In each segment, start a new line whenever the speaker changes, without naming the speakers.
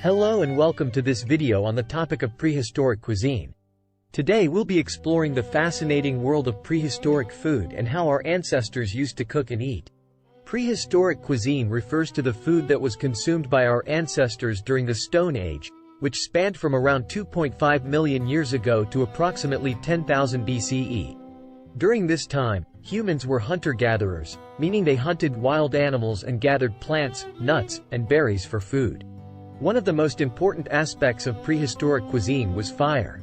Hello and welcome to this video on the topic of prehistoric cuisine. Today we'll be exploring the fascinating world of prehistoric food and how our ancestors used to cook and eat. Prehistoric cuisine refers to the food that was consumed by our ancestors during the Stone Age, which spanned from around 2.5 million years ago to approximately 10,000 BCE. During this time, humans were hunter-gatherers, meaning they hunted wild animals and gathered plants, nuts, and berries for food. One of the most important aspects of prehistoric cuisine was fire.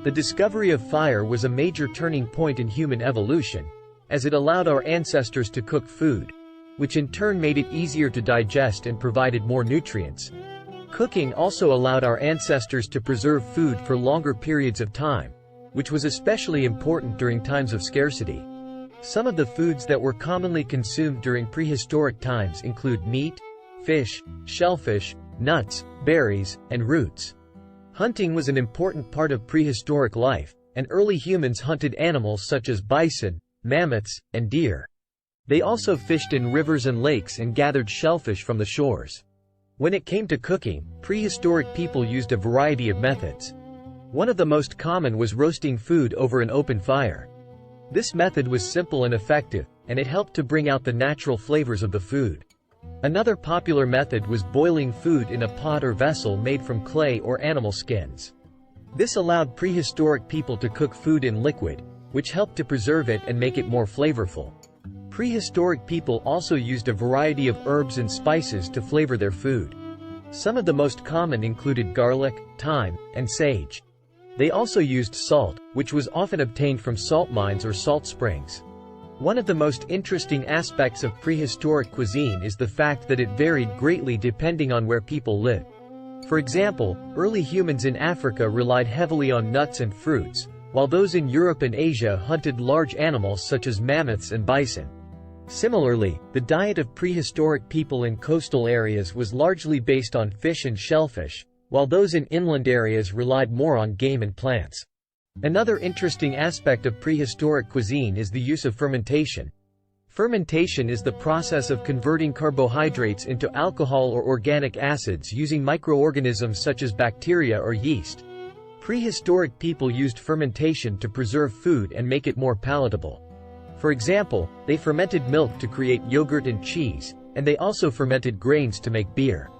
The discovery of fire was a major turning point in human evolution, as it allowed our ancestors to cook food, which in turn made it easier to digest and provided more nutrients. Cooking also allowed our ancestors to preserve food for longer periods of time, which was especially important during times of scarcity. Some of the foods that were commonly consumed during prehistoric times include meat, fish, shellfish, nuts, berries, and roots. Hunting was an important part of prehistoric life, and early humans hunted animals such as bison, mammoths, and deer. They also fished in rivers and lakes and gathered shellfish from the shores. When it came to cooking, prehistoric people used a variety of methods. One of the most common was roasting food over an open fire. This method was simple and effective, and it helped to bring out the natural flavors of the food. Another popular method was boiling food in a pot or vessel made from clay or animal skins. This allowed prehistoric people to cook food in liquid, which helped to preserve it and make it more flavorful. Prehistoric people also used a variety of herbs and spices to flavor their food. Some of the most common included garlic, thyme, and sage. They also used salt, which was often obtained from salt mines or salt springs. One of the most interesting aspects of prehistoric cuisine is the fact that it varied greatly depending on where people lived. For example, early humans in Africa relied heavily on nuts and fruits, while those in Europe and Asia hunted large animals such as mammoths and bison. Similarly, the diet of prehistoric people in coastal areas was largely based on fish and shellfish, while those in inland areas relied more on game and plants. Another interesting aspect of prehistoric cuisine is the use of fermentation. Fermentation is the process of converting carbohydrates into alcohol or organic acids using microorganisms such as bacteria or yeast. Prehistoric people used fermentation to preserve food and make it more palatable. For example, they fermented milk to create yogurt and cheese, and they also fermented grains to make beer.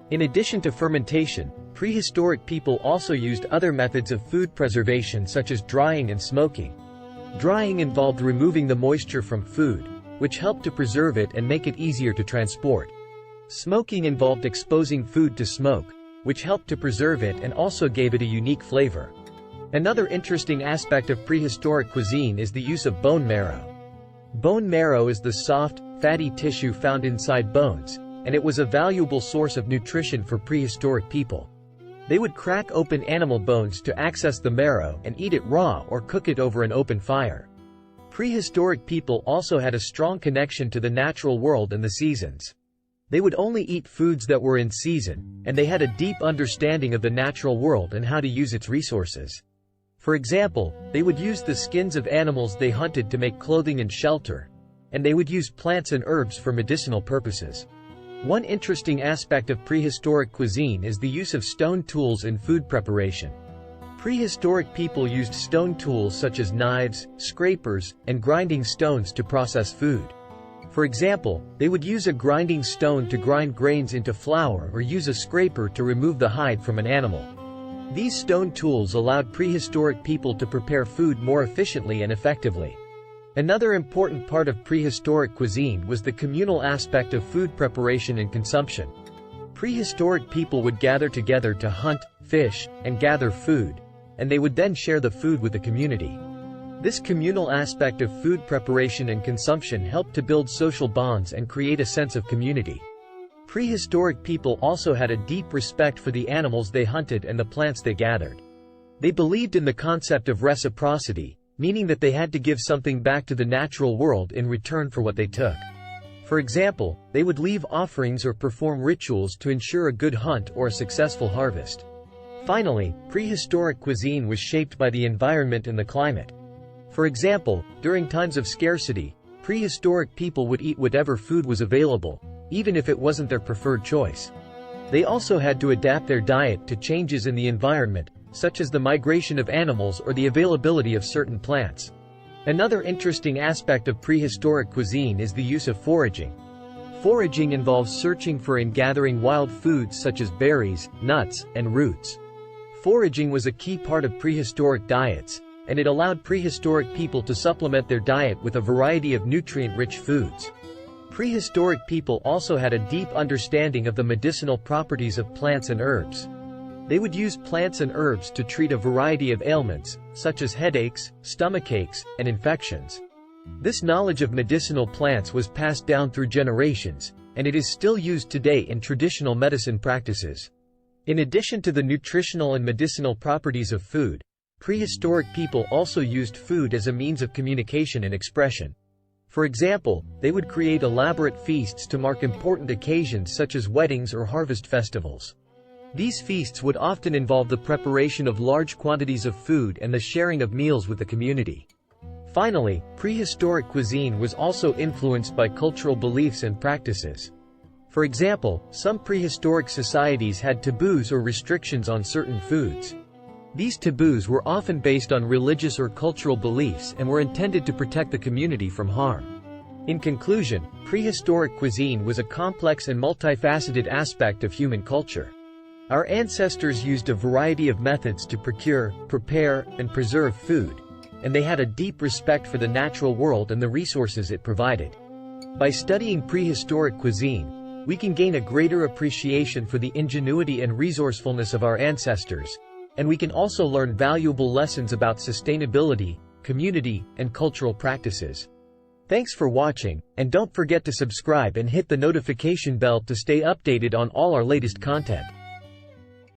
In addition to fermentation, prehistoric people also used other methods of food preservation such as drying and smoking. Drying involved removing the moisture from food, which helped to preserve it and make it easier to transport. Smoking involved exposing food to smoke, which helped to preserve it and also gave it a unique flavor. Another interesting aspect of prehistoric cuisine is the use of bone marrow. Bone marrow is the soft, fatty tissue found inside bones, and it was a valuable source of nutrition for prehistoric people. They would crack open animal bones to access the marrow and eat it raw or cook it over an open fire. Prehistoric people also had a strong connection to the natural world and the seasons. They would only eat foods that were in season, and they had a deep understanding of the natural world and how to use its resources. For example, they would use the skins of animals they hunted to make clothing and shelter, and they would use plants and herbs for medicinal purposes. One interesting aspect of prehistoric cuisine is the use of stone tools in food preparation. Prehistoric people used stone tools such as knives, scrapers, and grinding stones to process food. For example, they would use a grinding stone to grind grains into flour or use a scraper to remove the hide from an animal. These stone tools allowed prehistoric people to prepare food more efficiently and effectively. Another important part of prehistoric cuisine was the communal aspect of food preparation and consumption. Prehistoric people would gather together to hunt, fish, and gather food, and they would then share the food with the community. This communal aspect of food preparation and consumption helped to build social bonds and create a sense of community. Prehistoric people also had a deep respect for the animals they hunted and the plants they gathered. They believed in the concept of reciprocity, meaning that they had to give something back to the natural world in return for what they took. For example, they would leave offerings or perform rituals to ensure a good hunt or a successful harvest. Finally, prehistoric cuisine was shaped by the environment and the climate. For example, during times of scarcity, prehistoric people would eat whatever food was available, even if it wasn't their preferred choice. They also had to adapt their diet to changes in the environment, such as the migration of animals or the availability of certain plants. Another interesting aspect of prehistoric cuisine is the use of foraging. Foraging involves searching for and gathering wild foods such as berries, nuts, and roots. Foraging was a key part of prehistoric diets, and it allowed prehistoric people to supplement their diet with a variety of nutrient-rich foods. Prehistoric people also had a deep understanding of the medicinal properties of plants and herbs. They would use plants and herbs to treat a variety of ailments, such as headaches, stomachaches, and infections. This knowledge of medicinal plants was passed down through generations, and it is still used today in traditional medicine practices. In addition to the nutritional and medicinal properties of food, prehistoric people also used food as a means of communication and expression. For example, they would create elaborate feasts to mark important occasions such as weddings or harvest festivals. These feasts would often involve the preparation of large quantities of food and the sharing of meals with the community. Finally, prehistoric cuisine was also influenced by cultural beliefs and practices. For example, some prehistoric societies had taboos or restrictions on certain foods. These taboos were often based on religious or cultural beliefs and were intended to protect the community from harm. In conclusion, prehistoric cuisine was a complex and multifaceted aspect of human culture. Our ancestors used a variety of methods to procure, prepare, and preserve food, and they had a deep respect for the natural world and the resources it provided. By studying prehistoric cuisine, we can gain a greater appreciation for the ingenuity and resourcefulness of our ancestors, and we can also learn valuable lessons about sustainability, community, and cultural practices. Thanks for watching, and don't forget to subscribe and hit the notification bell to stay updated on all our latest content.